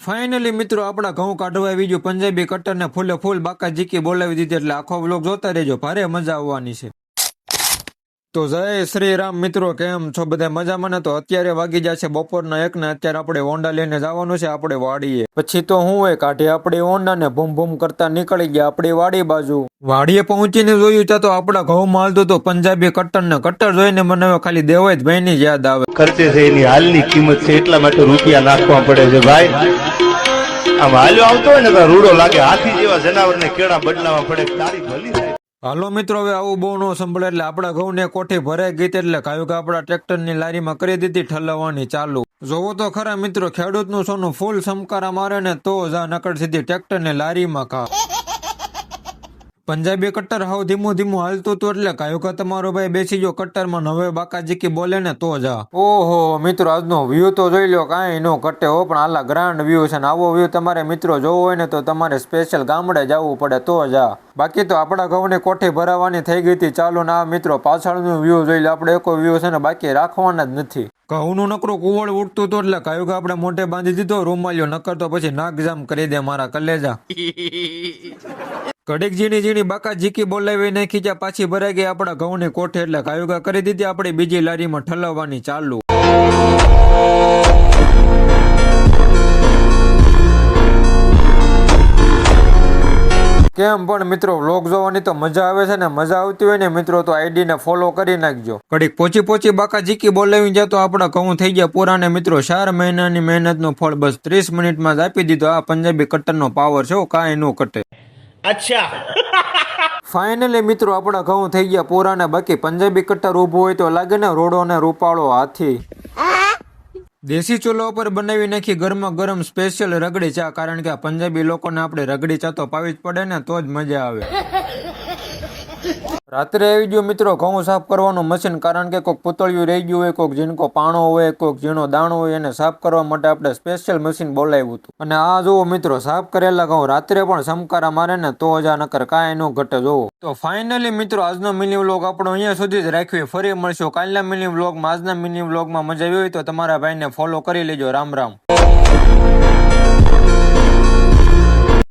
Finally મિત્રો આપણા ઘઉં કાઢવા આવી ગયું પંજાબી કટર ને ફૂલે ફૂલ બાકા જીકી બોલાવી દીધી એટલે આખો વ્લોગ જોતા રહેજો, ભારે મજા આવવાની છે. તો જય શ્રી રામ મિત્રો, કેમ છો બધા મજામાં ને? તો અત્યારે વાગી જશે બપોરના 1 ને અત્યારે આપણે હોન્ડા લઈને જવાનું છે આપણે વાડીએ. પછી તો હું હોય કાઢી આપણી હોન્ડા ને ભૂમ ભૂમ કરતા નીકળી ગયા આપણી વાડી બાજુ. વાડીએ પહોંચીને જોયું ત્યાં તો આપણા ઘઉં માલતું તો પંજાબી કટર ને કટર જોઈને મને હવે ખાલી દેવાય ભાઈ ની યાદ આવે. ખર્ચે છે એની હાલની કિંમત છે એટલા માટે રૂપિયા નાખવા પડે છે ભાઈ. આમ હાલ્યો આવતો હોય ને તો રૂડો લાગે, હાથી જેવા જનાવરને કેળા બદલાવા પડે, તારી ભલી થાય. હાલો મિત્રો, હવે આવું બહુ ન સંભળે એટલે આપણા ઘઉં ને કોઠી ભરાઈ ગઈ એટલે કાયું કે આપણા ટ્રેક્ટર ની લારીમાં કરી દીધી ઠલવવાની ચાલુ. જોવો તો ખરા મિત્રો, ખેડૂત નું સોનું ફૂલ સમકારા મારે ને તો જા નકર સીધી ટ્રેક્ટર ની લારીમાં ખા. પંજાબી કટ્ટર હાવ ધીમું ધીમું હાલતું હતું એટલે કાયું કે તમારો ભાઈ બેસી ગયો કટ્ટરમાં, હવે બાકા જીકી બોલે ને તો જા. ઓહો મિત્રો, આજનો વ્યૂ તો જોઈ લો, કાંઈ નો કટે હો, પણ આલા ગ્રાન્ડ વ્યૂ છે ને આવો વ્યૂ તમારે મિત્રો જોવો હોય ને તો તમારે સ્પેશિયલ ગામડે જવું પડે તો જા. બાકી તો આપણા ઘઉંની કોઠી ભરાવાની થઈ ગઈ હતી ચાલુ ના મિત્રો, પાછળનું વ્યૂ જોઈ લો, આપણે કોઈ વ્યૂ છે ને બાકી રાખવાના જ નથી. ઘઉંનું નકરું કુવળ ઉડતું હતું એટલે કહ્યું કે આપણે મોઢે બાંધી દીધો રૂમાલ્યો, નકર તો પછી નાકજામ કરી દે મારા કલેજા. ઘડીક ઝીણી ઝીણી બાકા જીકી બોલાવી નાખી ત્યાં પાછી ભરાઈ ગઈ આપણા ઘઉંની કોઠી એટલે કાયું કે કરી દીધી આપણી બીજી લારીમાં ઠલવવાની ચાલુ. કેમ પણ મિત્રો, વ્લોગ જોવાની તો મજા આવે છે ને? મજા આવતી હોય ને મિત્રો તો આઈડી ને ફોલો કરી નાખજો. ઘડીક પોચી બાકા જીકી બોલાવી જાય તો આપણા ઘઉં થઈ ગયા પૂરા ને મિત્રો 4 મહિનાની મહેનત નું ફળ બસ 30 મિનિટમાં જ આપી દીધો. આ પંજાબી કટર નો પાવર છે, કાંઈ નો કટે. અચ્છા ફાઇનલી મિત્રો આપણા ઘઉં થઈ ગયા પૂરા ને બાકી પંજાબી કટર ઉભું હોય તો લાગે ને રોડો ને રૂપાળો હાથી. દેશી ચૂલા ઉપર બનાવી નાખી ગરમા ગરમ સ્પેશિયલ રગડી ચા, કારણ કે આ પંજાબી લોકોને આપણે રગડી ચા તો પાવી જ પડે ને તો જ મજા આવે. રાત્રે આવી ગયો મિત્રો ઘઉં સાફ કરવાનું મશીન, કારણ કે કોઈક પૂતળિયું રહી ગયું હોય, કોઈક ઝીણકો પાણો હોય, કોઈક ઝીણો દાણો હોય, એને સાફ કરવા માટે આપણે સ્પેશિયલ મશીન બોલાવ્યું હતું. અને આ જોવો મિત્રો, સાફ કરેલા ઘઉં રાત્રે પણ સમકારા મારે ને તો જ આ નકર કાંઈ નો ઘટે જોવો. તો ફાઇનલી મિત્રો આજનો મિની વ્લોગ આપણો અહીંયા સુધી જ રાખ્યો. ફરી મળશું કાલના મિની વ્લોગમાં. આજના મિની વ્લોગમાં મજા આવી હોય તો તમારા ભાઈને ફોલો કરી લેજો. રામ રામ.